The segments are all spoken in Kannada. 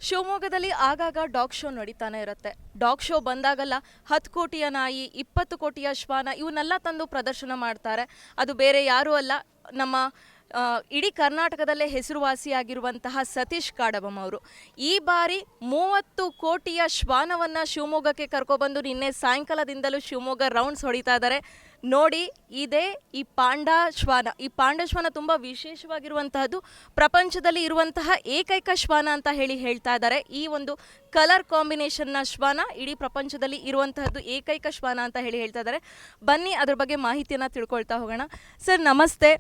ಶಿವಮೊಗ್ಗದಲ್ಲಿ ಆಗಾಗ ಡಾಗ್ ಶೋ ನಡೀತಾನೆ ಇರುತ್ತೆ. ಡಾಗ್ ಶೋ ಬಂದಾಗಲ್ಲ 10 ಕೋಟಿಯ ನಾಯಿ, 20 ಕೋಟಿಯ ಶ್ವಾನ ಇವನ್ನೆಲ್ಲ ತಂದು ಪ್ರದರ್ಶನ ಮಾಡ್ತಾರೆ. ಅದು ಬೇರೆ ಯಾರೂ ಅಲ್ಲ, ನಮ್ಮ ಇಡೀ ಕರ್ನಾಟಕದಲ್ಲೇ ಹೆಸರುವಾಸಿಯಾಗಿರುವಂತಹ ಸತೀಶ್ ಕಾಡಬಂ ಅವರು. ಈ ಬಾರಿ 30 ಕೋಟಿಯ ಶ್ವಾನವನ್ನು ಶಿವಮೊಗ್ಗಕ್ಕೆ ಕರ್ಕೊಬಂದು ನಿನ್ನೆ ಸಾಯಂಕಾಲದಿಂದಲೂ ಶಿವಮೊಗ್ಗ ರೌಂಡ್ಸ್ ಹೊಡಿತಾ ಇದ್ದಾರೆ. ನೋಡಿ, ಇದೇ ಈ ಪಾಂಡಾ ಶ್ವಾನ. ಈ ಪಾಂಡಾ ಶ್ವಾನ ತುಂಬ ವಿಶೇಷವಾಗಿರುವಂತಹದ್ದು, ಪ್ರಪಂಚದಲ್ಲಿ ಇರುವಂತಹ ಏಕೈಕ ಶ್ವಾನ ಅಂತ ಹೇಳ್ತಾ ಇದ್ದಾರೆ. ಈ ಒಂದು ಕಲರ್ ಕಾಂಬಿನೇಷನ್ನ ಶ್ವಾನ ಇಡೀ ಪ್ರಪಂಚದಲ್ಲಿ ಇರುವಂತಹದ್ದು ಏಕೈಕ ಶ್ವಾನ ಅಂತ ಹೇಳ್ತಾ ಇದ್ದಾರೆ. ಬನ್ನಿ ಅದ್ರ ಬಗ್ಗೆ ಮಾಹಿತಿಯನ್ನು ತಿಳ್ಕೊಳ್ತಾ ಹೋಗೋಣ. ಸರ್ ನಮಸ್ತೆ.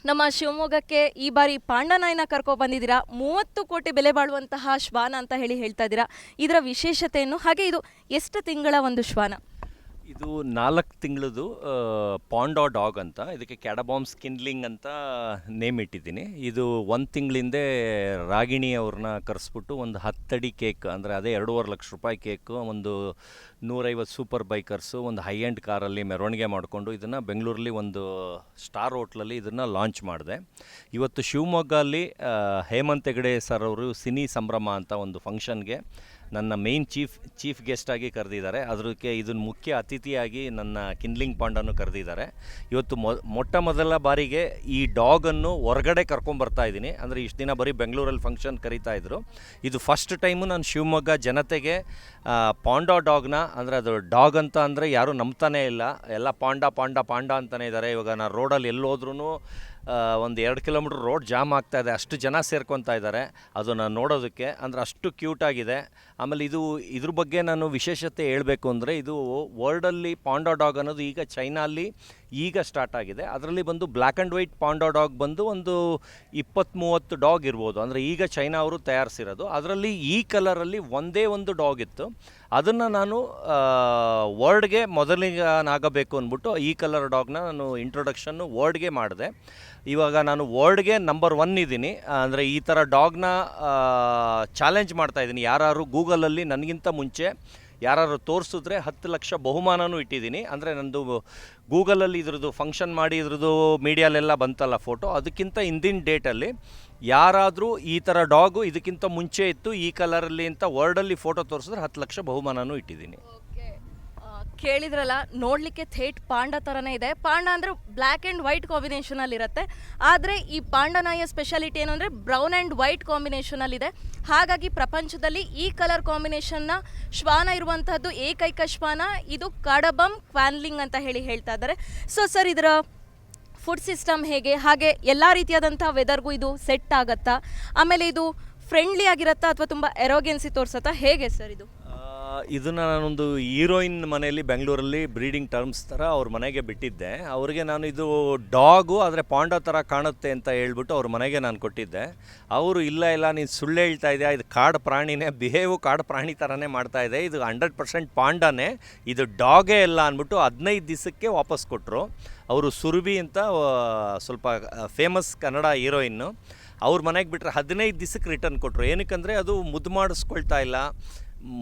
ನಮ್ಮ ಶಿವಮೊಗ್ಗಕ್ಕೆ ಈ ಬಾರಿ ಪಾಂಡಾ ನಾಯಿನ ಕರ್ಕೊ ಬಂದಿದ್ದೀರಾ. 30 ಕೋಟಿ ಬೆಲೆ ಬಾಳುವಂತಹ ಶ್ವಾನ ಅಂತ ಹೇಳ್ತಾ ಇದ್ದೀರಾ. ಇದರ ವಿಶೇಷತೆಯನ್ನು, ಹಾಗೆ ಇದು ಎಷ್ಟು ತಿಂಗಳ ಒಂದು ಶ್ವಾನ? ಇದು 4 ತಿಂಗಳದು ಪಾಂಡಾ ಡಾಗ್ ಅಂತ. ಇದಕ್ಕೆ ಕ್ಯಾಡಬಾಮ್ ಸ್ಕಿನ್ಲಿಂಗ್ ಅಂತ ನೇಮ್ ಇಟ್ಟಿದ್ದೀನಿ. ಇದು 1 ತಿಂಗಳಿಂದೆ ರಾಗಿಣಿ ಅವ್ರನ್ನ ಕರೆಸ್ಬಿಟ್ಟು ಒಂದು 10 ಅಡಿ ಕೇಕ್, ಅಂದರೆ ಅದೇ 2.5 ಲಕ್ಷ ರೂಪಾಯಿ ಕೇಕು, ಒಂದು 150 ಸೂಪರ್ ಬೈಕರ್ಸು, ಒಂದು ಹೈ ಎಂಡ್ ಕಾರಲ್ಲಿ ಮೆರವಣಿಗೆ ಮಾಡಿಕೊಂಡು ಇದನ್ನು ಬೆಂಗಳೂರಲ್ಲಿ ಒಂದು ಸ್ಟಾರ್ ಹೋಟ್ಲಲ್ಲಿ ಇದನ್ನು ಲಾಂಚ್ ಮಾಡಿದೆ. ಇವತ್ತು ಶಿವಮೊಗ್ಗಲ್ಲಿ ಹೇಮಂತ್ ಹೆಗಡೆ ಸರ್ ಅವರು ಸಿನಿ ಸಂಭ್ರಮ ಅಂತ ಒಂದು ಫಂಕ್ಷನ್ಗೆ ನನ್ನ ಮೇನ್ ಚೀಫ್ ಗೆಸ್ಟಾಗಿ ಕರೆದಿದ್ದಾರೆ. ಅದಕ್ಕೆ ಇದನ್ನು ಮುಖ್ಯ ಅತಿಥಿಯಾಗಿ ನನ್ನ ಕಿನ್ಲಿಂಗ್ ಪಾಂಡನ್ನು ಕರೆದಿದ್ದಾರೆ. ಇವತ್ತು ಮೊಟ್ಟ ಮೊದಲ ಬಾರಿಗೆ ಈ ಡಾಗನ್ನು ಹೊರಗಡೆ ಕರ್ಕೊಂಬರ್ತಾ ಇದ್ದೀನಿ. ಅಂದರೆ ಇಷ್ಟು ದಿನ ಬರೀ ಬೆಂಗಳೂರಲ್ಲಿ ಫಂಕ್ಷನ್ ಕರೀತಾ ಇದ್ದರು. ಇದು ಫಸ್ಟ್ ಟೈಮು ನಾನು ಶಿವಮೊಗ್ಗ ಜನತೆಗೆ ಪಾಂಡಾ ಡಾಗ್ನ, ಅಂದರೆ ಅದು ಡಾಗ್ ಅಂತ ಅಂದರೆ ಯಾರೂ ನಂಬ್ತಾನೇ ಇಲ್ಲ, ಎಲ್ಲ ಪಾಂಡಾ ಪಾಂಡಾ ಪಾಂಡಾ ಅಂತಲೇ ಇದ್ದಾರೆ. ಇವಾಗ ನಾನು ರೋಡಲ್ಲಿ ಎಲ್ಲೋದ್ರೂ ಒಂದು 2 ಕಿಲೋಮೀಟ್ರ್ ರೋಡ್ ಜಾಮ್ ಆಗ್ತಾಯಿದೆ, ಅಷ್ಟು ಜನ ಸೇರ್ಕೊತಾ ಇದ್ದಾರೆ ಅದನ್ನು ನೋಡೋದಕ್ಕೆ. ಅಂದರೆ ಅಷ್ಟು ಕ್ಯೂಟಾಗಿದೆ. ಆಮೇಲೆ ಇದ್ರ ಬಗ್ಗೆ ನಾನು ವಿಶೇಷತೆ ಹೇಳಬೇಕು ಅಂದರೆ, ಇದು ವರ್ಲ್ಡಲ್ಲಿ ಪಾಂಡಾ ಡಾಗ್ ಅನ್ನೋದು ಈಗ ಚೈನಲ್ಲಿ ಈಗ ಸ್ಟಾರ್ಟ್ ಆಗಿದೆ. ಅದರಲ್ಲಿ ಬಂದು black and white panda dog ಬಂದು ಒಂದು 20-30 ಡಾಗ್ ಇರ್ಬೋದು. ಅಂದರೆ ಈಗ ಚೈನಾ ಅವರು ತಯಾರಿಸಿರೋದು. ಅದರಲ್ಲಿ ಈ ಕಲರಲ್ಲಿ ಒಂದೇ ಒಂದು ಡಾಗ್ ಇತ್ತು. ಅದನ್ನು ನಾನು ವರ್ಡ್ಗೆ ಮೊದಲಿಗನಾಗಬೇಕು ಅಂದ್ಬಿಟ್ಟು ಈ ಕಲರ್ ಡಾಗ್ನ ನಾನು ಇಂಟ್ರೊಡಕ್ಷನ್ನು ವರ್ಡ್ಗೆ ಮಾಡಿದೆ. ಇವಾಗ ನಾನು ವರ್ಡ್ಗೆ ನಂಬರ್ 1 ಇದ್ದೀನಿ. ಅಂದರೆ ಈ ಥರ ಡಾಗ್ನ ಚಾಲೆಂಜ್ ಮಾಡ್ತಾಯಿದ್ದೀನಿ. ಯಾರು ಗೂಗಲಲ್ಲಿ ನನಗಿಂತ ಮುಂಚೆ ಯಾರು ತೋರಿಸಿದ್ರೆ 10 ಲಕ್ಷ ಬಹುಮಾನನೂ ಇಟ್ಟಿದ್ದೀನಿ. ಅಂದರೆ ನಂದು ಗೂಗಲಲ್ಲಿ ಇದ್ರದ್ದು ಫಂಕ್ಷನ್ ಮಾಡಿ ಇದ್ರದ್ದು ಮೀಡಿಯಾಲೆಲ್ಲ ಬಂತಲ್ಲ ಫೋಟೋ, ಅದಕ್ಕಿಂತ ಹಿಂದಿನ ಡೇಟಲ್ಲಿ ಯಾರಾದರೂ ಈ ಥರ ಡಾಗು ಇದಕ್ಕಿಂತ ಮುಂಚೆ ಇತ್ತು ಈ ಕಲರಲ್ಲಿ ಅಂತ ವರ್ಡಲ್ಲಿ ಫೋಟೋ ತೋರಿಸಿದ್ರೆ 10 ಲಕ್ಷ ಬಹುಮಾನನೂ ಇಟ್ಟಿದ್ದೀನಿ. ಕೇಳಿದ್ರಲ್ಲ, ನೋಡಲಿಕ್ಕೆ ಥೇಟ್ ಪಾಂಡಾ ಥರನೇ ಇದೆ. ಪಾಂಡಾ ಅಂದರೆ ಬ್ಲ್ಯಾಕ್ ಆ್ಯಂಡ್ ವೈಟ್ ಕಾಂಬಿನೇಷನಲ್ಲಿ ಇರುತ್ತೆ. ಆದರೆ ಈ ಪಾಂಡಾ ನಾಯಿಯ ಸ್ಪೆಷಾಲಿಟಿ ಏನು ಅಂದರೆ ಬ್ರೌನ್ ಆ್ಯಂಡ್ ವೈಟ್ ಕಾಂಬಿನೇಷನಲ್ಲಿದೆ. ಹಾಗಾಗಿ ಪ್ರಪಂಚದಲ್ಲಿ ಈ ಕಲರ್ ಕಾಂಬಿನೇಷನ್ನ ಶ್ವಾನ ಇರುವಂತಹದ್ದು ಏಕೈಕ ಶ್ವಾನ. ಇದು ಕಾಡಬಂ ಕ್ವಾನ್ಲಿಂಗ್ ಅಂತ ಹೇಳ್ತಾ ಇದ್ದಾರೆ. ಸೊ ಸರ್, ಇದರ ಫುಡ್ ಸಿಸ್ಟಮ್ ಹೇಗೆ, ಹಾಗೆ ಎಲ್ಲ ರೀತಿಯಾದಂಥ ವೆದರ್ಗೂ ಇದು ಸೆಟ್ ಆಗುತ್ತಾ? ಆಮೇಲೆ ಇದು ಫ್ರೆಂಡ್ಲಿ ಆಗಿರುತ್ತಾ ಅಥವಾ ತುಂಬ ಎರೋಗೆನ್ಸಿ ತೋರಿಸುತ್ತಾ, ಹೇಗೆ ಸರ್ ಇದು? ಇದನ್ನು ನಾನೊಂದು ಹೀರೋಯಿನ್ ಮನೆಯಲ್ಲಿ ಬೆಂಗಳೂರಲ್ಲಿ ಬ್ರೀಡಿಂಗ್ ಟರ್ಮ್ಸ್ ಥರ ಅವ್ರ ಮನೆಗೆ ಬಿಟ್ಟಿದ್ದೆ. ಅವ್ರಿಗೆ ನಾನು ಇದು ಡಾಗು ಆದರೆ ಪಾಂಡಾ ಥರ ಕಾಣುತ್ತೆ ಅಂತ ಹೇಳ್ಬಿಟ್ಟು ಅವ್ರ ಮನೆಗೆ ನಾನು ಕೊಟ್ಟಿದ್ದೆ. ಅವರು ಇಲ್ಲ ನೀನು ಸುಳ್ಳು ಹೇಳ್ತಾ ಇದೆಯಾ, ಇದು ಕಾಡು ಪ್ರಾಣಿನೇ, ಬಿಹೇವು ಕಾಡು ಪ್ರಾಣಿ ಥರನೇ ಮಾಡ್ತಾ ಇದೆ, ಇದು 100% ಪಾಂಡಾನೇ, ಇದು ಡಾಗೇ ಇಲ್ಲ ಅಂದ್ಬಿಟ್ಟು 15 ದಿವಸಕ್ಕೆ ವಾಪಸ್ ಕೊಟ್ಟರು. ಅವರು ಸುರಭಿ ಅಂತ ಸ್ವಲ್ಪ ಫೇಮಸ್ ಕನ್ನಡ ಹೀರೋಯಿನ್ನು. ಅವ್ರ ಮನೆಗೆ ಬಿಟ್ಟರೆ 15 ದಿವಸಕ್ಕೆ ರಿಟರ್ನ್ ಕೊಟ್ಟರು. ಏನಕ್ಕಂದರೆ ಅದು ಮುದ್ದು ಮಾಡಿಸ್ಕೊಳ್ತಾ ಇಲ್ಲ,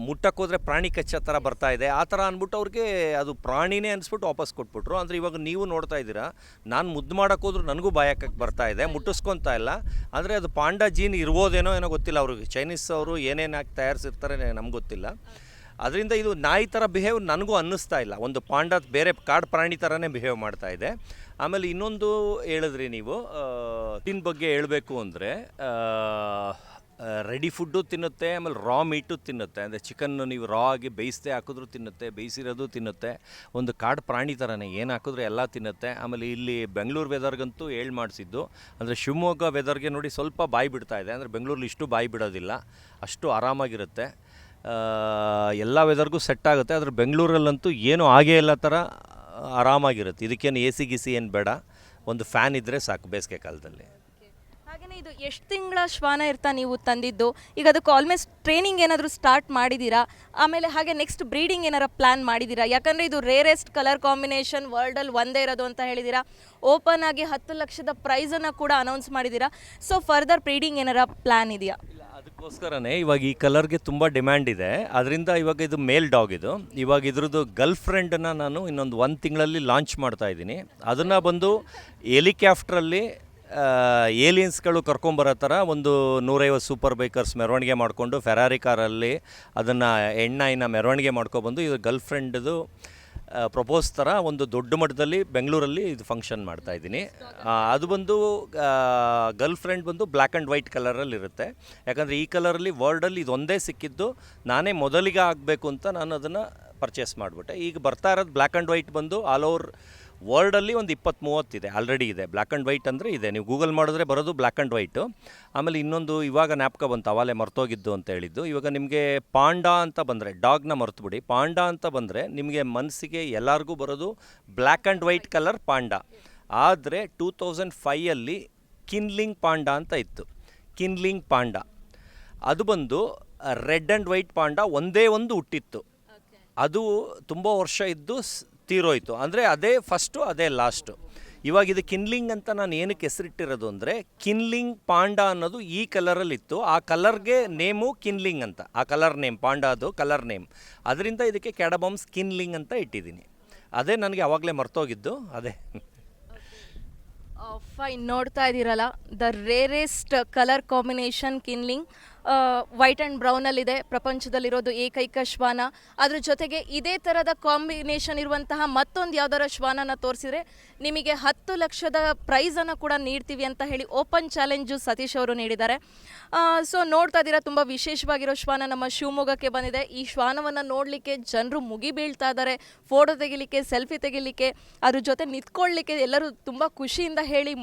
ಮುಟ್ಟಕ್ಕೋದ್ರೆ ಪ್ರಾಣಿ ಕಚ್ಚೋ ಥರ ಬರ್ತಾ ಇದೆ, ಆ ಥರ ಅಂದ್ಬಿಟ್ಟು ಅವ್ರಿಗೆ ಅದು ಪ್ರಾಣಿನೇ ಅನಿಸ್ಬಿಟ್ಟು ವಾಪಸ್ ಕೊಟ್ಬಿಟ್ರು. ಅಂದರೆ ಇವಾಗ ನೀವು ನೋಡ್ತಾ ಇದ್ದೀರಾ, ನಾನು ಮುದ್ದು ಮಾಡೋಕ್ಕೋದ್ರೂ ನನಗೂ ಬಾಯಕ್ಕೆ ಬರ್ತಾ ಇದೆ, ಮುಟ್ಟಿಸ್ಕೊತಾ ಇಲ್ಲ. ಅಂದರೆ ಅದು ಪಾಂಡಾ ಜೀನ್ ಇರ್ಬೋದೇನೋ ಏನೋ ಗೊತ್ತಿಲ್ಲ. ಅವ್ರಿಗೆ ಚೈನೀಸ್ ಅವರು ಏನೇನು ಹಾಕಿ ತಯಾರಿಸಿರ್ತಾರೆ ನಮ್ಗೆ ಗೊತ್ತಿಲ್ಲ. ಅದರಿಂದ ಇದು ನಾಯಿ ಥರ ಬಿಹೇವ್ ನನಗೂ ಅನ್ನಿಸ್ತಾ ಇಲ್ಲ. ಒಂದು ಪಾಂಡಾ ಬೇರೆ ಕಾಡು ಪ್ರಾಣಿ ಥರನೇ ಬಿಹೇವ್ ಮಾಡ್ತಾ ಇದೆ. ಆಮೇಲೆ ಇನ್ನೊಂದು ಹೇಳಿದ್ರಿ ನೀವು, ತಿನ್ ಬಗ್ಗೆ ಹೇಳಬೇಕು ಅಂದರೆ ರೆಡಿ ಫುಡ್ಡು ತಿನ್ನುತ್ತೆ, ಆಮೇಲೆ ರಾ ಮೀಟು ತಿನ್ನುತ್ತೆ. ಅಂದರೆ ಚಿಕನ್ನು ನೀವು ರಾ ಆಗಿ ಬೇಯಿಸದೆ ಹಾಕಿದ್ರೂ ತಿನ್ನುತ್ತೆ, ಬೇಯಿಸಿರೋದು ತಿನ್ನುತ್ತೆ. ಒಂದು ಕಾಡು ಪ್ರಾಣಿ ಥರನೇ, ಏನು ಹಾಕಿದ್ರೂ ಎಲ್ಲ ತಿನ್ನುತ್ತೆ. ಆಮೇಲೆ ಇಲ್ಲಿ ಬೆಂಗಳೂರು ವೆದರ್ಗಂತೂ ಮಾಡಿಸಿದ್ದು, ಅಂದರೆ ಶಿವಮೊಗ್ಗ ವೆದರ್ಗೆ ನೋಡಿ ಸ್ವಲ್ಪ ಬಾಯಿ ಬಿಡ್ತಾ ಇದೆ. ಅಂದರೆ ಬೆಂಗಳೂರಲ್ಲಿ ಇಷ್ಟು ಬಾಯಿ ಬಿಡೋದಿಲ್ಲ, ಅಷ್ಟು ಆರಾಮಾಗಿರುತ್ತೆ, ಎಲ್ಲ ವೆದರ್ಗೂ ಸೆಟ್ ಆಗುತ್ತೆ. ಆದರೆ ಬೆಂಗಳೂರಲ್ಲಂತೂ ಏನೂ ಆಗೇ ಇಲ್ಲ ಥರ ಆರಾಮಾಗಿರುತ್ತೆ. ಇದಕ್ಕೇನು ಎ ಸಿ ಗಿಸಿ ಏನು ಬೇಡ, ಒಂದು ಫ್ಯಾನ್ ಇದ್ದರೆ ಸಾಕು ಬೇಸಿಗೆ ಕಾಲದಲ್ಲಿ. ಹಾಗೆಯೇ ಇದು ಎಷ್ಟು ತಿಂಗಳ ಶ್ವಾನ ಇರ್ತಾ ನೀವು ತಂದಿದ್ದು? ಈಗ ಅದಕ್ಕೆ ಆಲ್ಮೋಸ್ಟ್ ಟ್ರೈನಿಂಗ್ ಏನಾದರೂ ಸ್ಟಾರ್ಟ್ ಮಾಡಿದ್ದೀರಾ? ಆಮೇಲೆ ಹಾಗೆ ನೆಕ್ಸ್ಟ್ ಬ್ರೀಡಿಂಗ್ ಏನಾರು ಪ್ಲ್ಯಾನ್ ಮಾಡಿದ್ದೀರಾ? ಯಾಕಂದರೆ ಇದು ರೇರೆಸ್ಟ್ ಕಲರ್ ಕಾಂಬಿನೇಷನ್ ವರ್ಲ್ಡಲ್ಲಿ ಒಂದೇ ಇರೋದು ಅಂತ ಹೇಳಿದ್ದೀರಾ. ಓಪನ್ ಆಗಿ 10 ಲಕ್ಷದ ಪ್ರೈಸನ್ನು ಕೂಡ ಅನೌನ್ಸ್ ಮಾಡಿದ್ದೀರಾ. ಸೊ ಫರ್ದರ್ ಬ್ರೀಡಿಂಗ್ ಏನಾರ ಪ್ಲ್ಯಾನ್ ಇದೆಯಾ? ಅದಕ್ಕೋಸ್ಕರನೇ ಇವಾಗ ಈ ಕಲರ್ಗೆ ತುಂಬ ಡಿಮ್ಯಾಂಡ್ ಇದೆ. ಅದರಿಂದ ಇವಾಗ ಇದು ಮೇಲ್ ಡಾಗ್ ಇದು. ಇವಾಗ ಇದ್ರದ್ದು ಗರ್ಲ್ ಫ್ರೆಂಡನ್ನು ನಾನು ಇನ್ನೊಂದು 1 ತಿಂಗಳಲ್ಲಿ ಲಾಂಚ್ ಮಾಡ್ತಾಯಿದ್ದೀನಿ. ಅದನ್ನು ಬಂದು ಹೆಲಿಕಾಪ್ಟ್ರಲ್ಲಿ ಏಲಿಯನ್ಸ್ಗಳು ಕರ್ಕೊಂಬರೋ ಥರ ಒಂದು 150 ಸೂಪರ್ ಬೈಕರ್ಸ್ ಮೆರವಣಿಗೆ ಮಾಡಿಕೊಂಡು ಫೆರಾರಿ ಕಾರಲ್ಲಿ ಅದನ್ನು ಎಣ್ಣೆನ ಮೆರವಣಿಗೆ ಮಾಡ್ಕೊಬಂದು ಇದು ಗರ್ಲ್ ಫ್ರೆಂಡ್ದು ಪ್ರಪೋಸ್ ಥರ ಒಂದು ದೊಡ್ಡ ಮಟ್ಟದಲ್ಲಿ ಬೆಂಗಳೂರಲ್ಲಿ ಇದು ಫಂಕ್ಷನ್ ಮಾಡ್ತಾಯಿದ್ದೀನಿ. ಅದು ಬಂದು ಗರ್ಲ್ ಫ್ರೆಂಡ್ ಬಂದು ಬ್ಲ್ಯಾಕ್ ಆ್ಯಂಡ್ ವೈಟ್ ಕಲರಲ್ಲಿ ಇರುತ್ತೆ. ಯಾಕಂದರೆ ಈ ಕಲರಲ್ಲಿ ವರ್ಲ್ಡಲ್ಲಿ ಇದೊಂದೇ ಸಿಕ್ಕಿದ್ದು, ನಾನೇ ಮೊದಲಿಗೆ ಆಗಬೇಕು ಅಂತ ನಾನು ಅದನ್ನು ಪರ್ಚೇಸ್ ಮಾಡಿಬಿಟ್ಟೆ. ಈಗ ಬರ್ತಾ ಇರೋದು ಬ್ಲ್ಯಾಕ್ ಆ್ಯಂಡ್ ವೈಟ್ ಬಂದು ಆಲ್ ಓವರ್ ವರ್ಲ್ಡಲ್ಲಿ ಒಂದು 20-30 ಇದೆ, ಆಲ್ರೆಡಿ ಇದೆ. ಬ್ಲ್ಯಾಕ್ ಆ್ಯಂಡ್ ವೈಟ್ ಅಂದರೆ ಇದೆ, ನೀವು ಗೂಗಲ್ ಮಾಡಿದ್ರೆ ಬರೋದು ಬ್ಲ್ಯಾಕ್ ಆ್ಯಂಡ್ ವೈಟು. ಆಮೇಲೆ ಇನ್ನೊಂದು ಇವಾಗ ಜ್ಞಾಪಕ ಬಂತು, ಅವಾಲೇ ಮರ್ತೋಗಿದ್ದು ಅಂತ ಹೇಳಿದ್ದು. ಇವಾಗ ನಿಮಗೆ ಪಾಂಡಾ ಅಂತ ಬಂದರೆ, ಡಾಗ್ನ ಮರ್ತುಬಿಡಿ, ಪಾಂಡಾ ಅಂತ ಬಂದರೆ ನಿಮಗೆ ಮನಸ್ಸಿಗೆ ಎಲ್ಲರಿಗೂ ಬರೋದು black and white colour panda. ಆದರೆ 2005ಅಲ್ಲಿ ಕಿನ್ಲಿಂಗ್ ಪಾಂಡಾ ಅಂತ ಇತ್ತು. ಕಿನ್ಲಿಂಗ್ ಪಾಂಡಾ ಅದು ಬಂದು ರೆಡ್ ಆ್ಯಂಡ್ ವೈಟ್ ಪಾಂಡಾ ಒಂದೇ ಒಂದು ಹುಟ್ಟಿತ್ತು. ಅದು ತುಂಬ ವರ್ಷ ಇದ್ದು ತೀರೋಯ್ತು. ಅಂದರೆ ಅದೇ ಫಸ್ಟು ಅದೇ ಲಾಸ್ಟು. ಇವಾಗ ಇದು ಕಿನ್ಲಿಂಗ್ ಅಂತ ನಾನು ಏನಕ್ಕೆ ಹೆಸರಿಟ್ಟಿರೋದು ಅಂದರೆ, ಕಿನ್ಲಿಂಗ್ ಪಾಂಡಾ ಅನ್ನೋದು ಈ ಕಲರಲ್ಲಿತ್ತು, ಆ ಕಲರ್ಗೆ ನೇಮು ಕಿನ್ಲಿಂಗ್ ಅಂತ, ಆ ಕಲರ್ ನೇಮ್ ಪಾಂಡಾದು ಕಲರ್ ನೇಮ್. ಅದರಿಂದ ಇದಕ್ಕೆ ಕ್ಯಾಡಬಾಮ್ಸ್ ಕಿನ್ಲಿಂಗ್ ಅಂತ ಇಟ್ಟಿದ್ದೀನಿ. ಅದೇ ನನಗೆ ಆವಾಗಲೇ ಮರ್ತೋಗಿದ್ದು ಅದೇ. ಫೈನ್, ನೋಡ್ತಾ ಇದ್ದೀರಲ್ಲ, ದ ರೇರೆಸ್ಟ್ ಕಲರ್ ಕಾಂಬಿನೇಷನ್ ಕಿನ್ಲಿಂಗ್ ವೈಟ್ ಆ್ಯಂಡ್ ಬ್ರೌನಲ್ಲಿದೆ. ಪ್ರಪಂಚದಲ್ಲಿರೋದು ಏಕೈಕ ಶ್ವಾನ. ಅದ್ರ ಜೊತೆಗೆ ಇದೇ ಥರದ ಕಾಂಬಿನೇಷನ್ ಇರುವಂತಹ ಮತ್ತೊಂದು ಯಾವ್ದಾರ ಶ್ವಾನನ ತೋರಿಸಿದ್ರೆ ನಿಮಗೆ 10 ಲಕ್ಷದ ಪ್ರೈಸನ್ನು ಕೂಡ ನೀಡ್ತೀವಿ ಅಂತ ಹೇಳಿ ಓಪನ್ ಚಾಲೆಂಜು ಸತೀಶ್ ಅವರು ನೀಡಿದ್ದಾರೆ. ಸೊ ನೋಡ್ತಾ ಇದ್ದೀರಾ, ತುಂಬ ವಿಶೇಷವಾಗಿರೋ ಶ್ವಾನ ನಮ್ಮ ಶಿವಮೊಗ್ಗಕ್ಕೆ ಬಂದಿದೆ. ಈ ಶ್ವಾನವನ್ನು ನೋಡಲಿಕ್ಕೆ ಜನರು ಮುಗಿ ಬೀಳ್ತಾ ಇದ್ದಾರೆ, ಫೋಟೋ ತೆಗಿಲಿಕ್ಕೆ, ಸೆಲ್ಫಿ ತೆಗಿಲಿಕ್ಕೆ, ಅದ್ರ ಜೊತೆ ನಿಂತ್ಕೊಳ್ಳಿಕ್ಕೆ ಎಲ್ಲರೂ ತುಂಬ ಖುಷಿಯಿಂದ ಹೇಳಿ